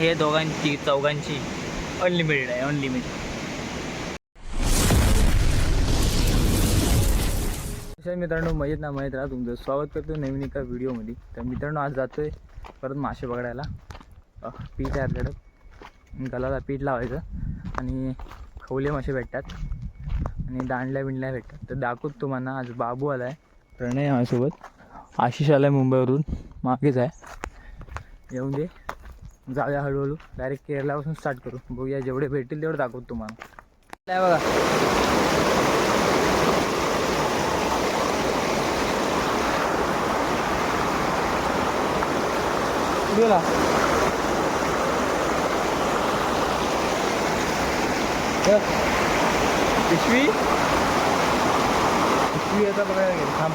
हे दोघांची चौघांची अनलिमिटेड आहे, अनलिमिटेड. मित्रांनो, मजेत ना मजेत राहा. तुमचं स्वागत करतो नवीन एका व्हिडिओमध्ये. तर मित्रांनो, आज जातोय परत मासे पकडायला. पीठ आहे आपल्याकडं, गलाला पीठ लावायचं आणि खवले मासे भेटतात आणि दांडल्या बिंडल्या भेटतात. तर दाखवतो तुम्हाला. आज बाबू आला आहे, प्रणय माझ्यासोबत, आशिष आला आहे मुंबईवरून, मागेच आहे. येऊन दे, जाऊया हळूहळू. डायरेक्ट केरलापासून स्टार्ट करू. बघूया, जेवढे भेटतील तेवढं दाखवतो तुम्हाला. काय बघा, गेला पिशवी पिशवी आता बघायला गेली. थांब,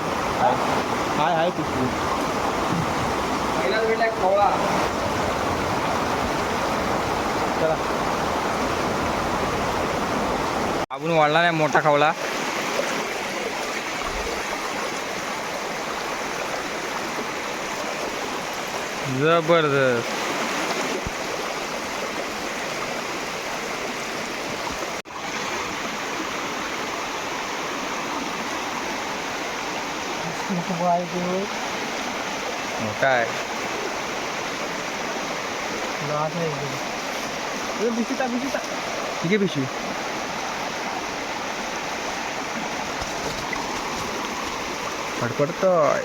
हाय हाय पिशवी. पहिलाच भेटला खवळा. चला, आपण वाढला नाही मोठा खवला. जबरदस्त. काय बिशिता बिशिता ठीक आहे पिशवी. फडफडतोय.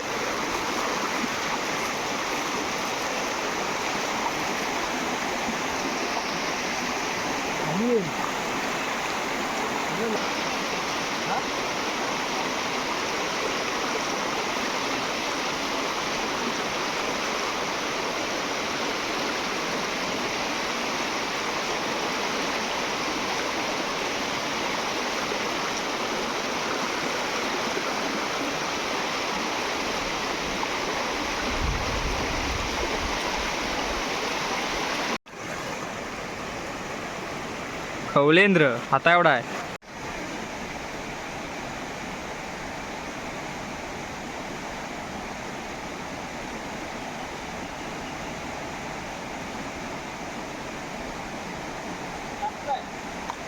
खवलेंद्र हाता एवढा आहे.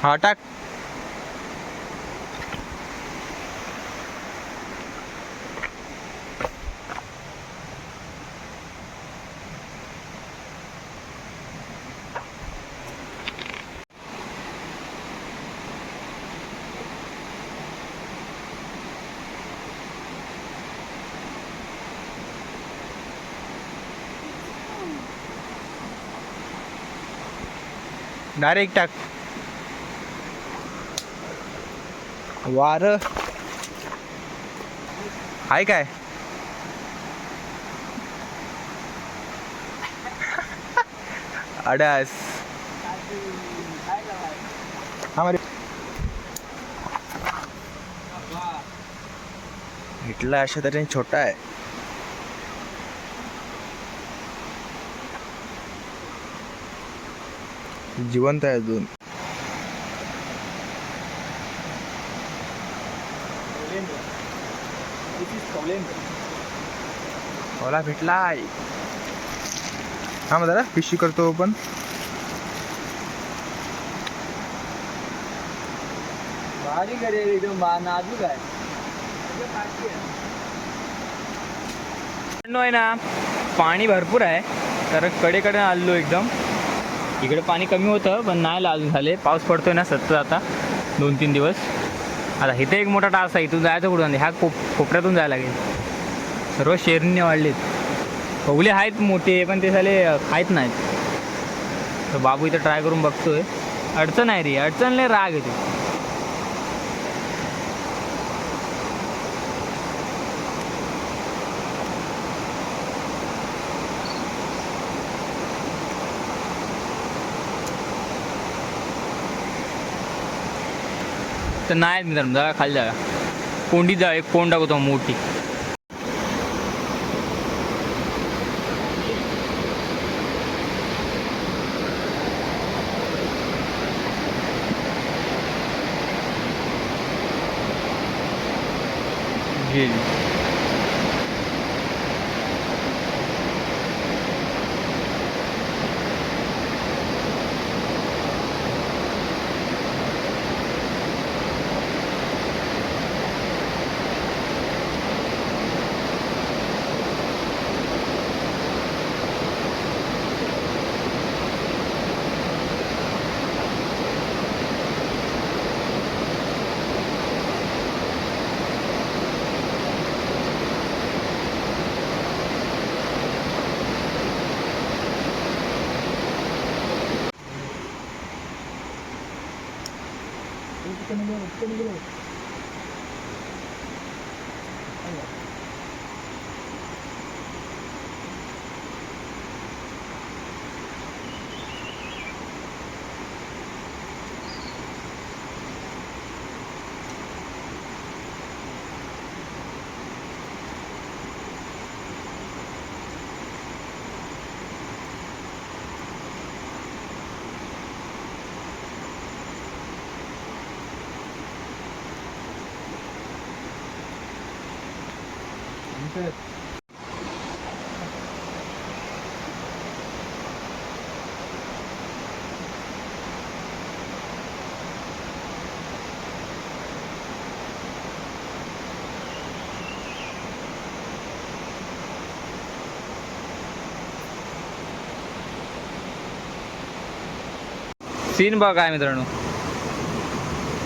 हा टाक. डायरेक्ट टाक. वार हाय काय. अडास भेटला अशा तऱ्हेने. छोटा आहे, जिवंत आहे अजून. मला भेटलाय. हा मग जरा पिशवी करतो पण. भारी करेल एकदम, नाजूक आहे. आहे ना, पाणी भरपूर आहे तर कडेकडे आलो एकदम. इकडे पाणी कमी होतं पण नाही अजून झाले. पाऊस पडतोय ना सतत आता 2-3 दिवस. आता इथे एक मोठा टास आहे, इथून जायचं कुठून. ह्या कोपऱ्यातून जायला लागेल. सर्व शेरणीने वाढलेत. खवले आहेत मोठे पण ते झाले खायत नाहीत. तर बाबू इथं ट्राय करून बघतोय. अडचण आहे रे, अडचण नाही, राग येतो. तर नाही मित्रांनो, जागा खाली जागा कोंडीत जा. एक कोंड टाकतो मोठी. गेली. सीन बघा काय मित्रांनो,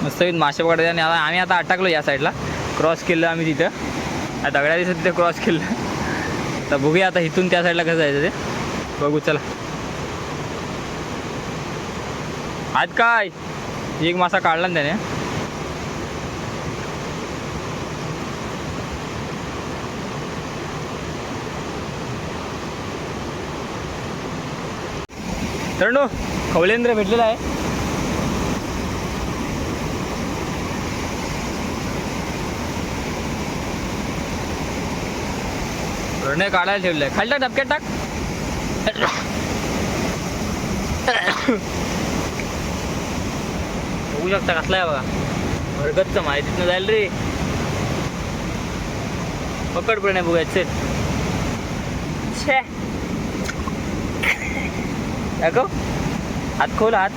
मस्त मासे पकडायचे. आणि आम्ही आता अटकलो या साईडला, क्रॉस केलं आम्ही तिथं दगड्या दिसत तिथे क्रॉस केलं. तर बघूया आता इथून त्या साईडला कसं जायचं ते बघू. चला आज काय एक मासा काढला ना त्याने. मित्रांनो खवलेंद्र भेटलेला आहे. रणे काढायला ठेवलंय. खाली टाक, डबक्यात टाक. बघू शकता कसला आहे बघा, भरगतचं माहितीतनं जाईल रे. पकड पण नाही बघायचं. छे दाखव, हात खोल हात.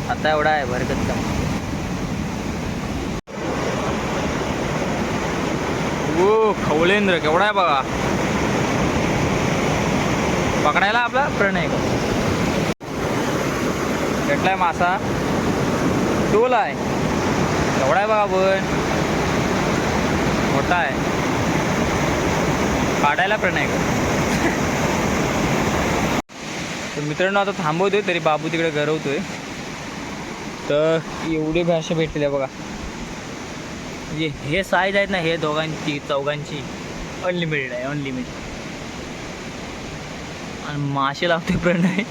आता एवढा आहे भरगतचा. ओ खवलेंद्र केवढा आहे बघा. पकडायला आपला प्रणय भेटलाय मासा. टोल आहे केवढा आहे बघा, पण मोठा आहे. काढायला प्रणय. तर मित्रांनो आता थांबवतोय, तरी बाबू तिकडे गरवतोय. तर एवढे भाषा भेटलेले आहे बघा. म्हणजे हे साईज आहेत ना, हे दोघांची चौघांची अनलिमिटेड आहे, अनलिमिटेड. आणि मासे लागते प्रणय.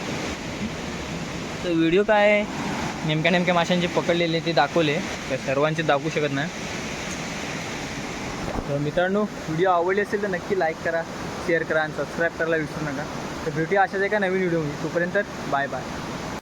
तर व्हिडिओ काय नेमक्या माशांचे पकडलेले ते दाखवले, तर सर्वांचे दाखवू शकत नाही. तर मित्रांनो व्हिडिओ आवडली असेल तर नक्की लाईक करा, शेअर करा आणि सबस्क्राईब करायला विसरू नका. तर भेटूया अशाच एका नवीन व्हिडिओमध्ये. तोपर्यंत बाय बाय.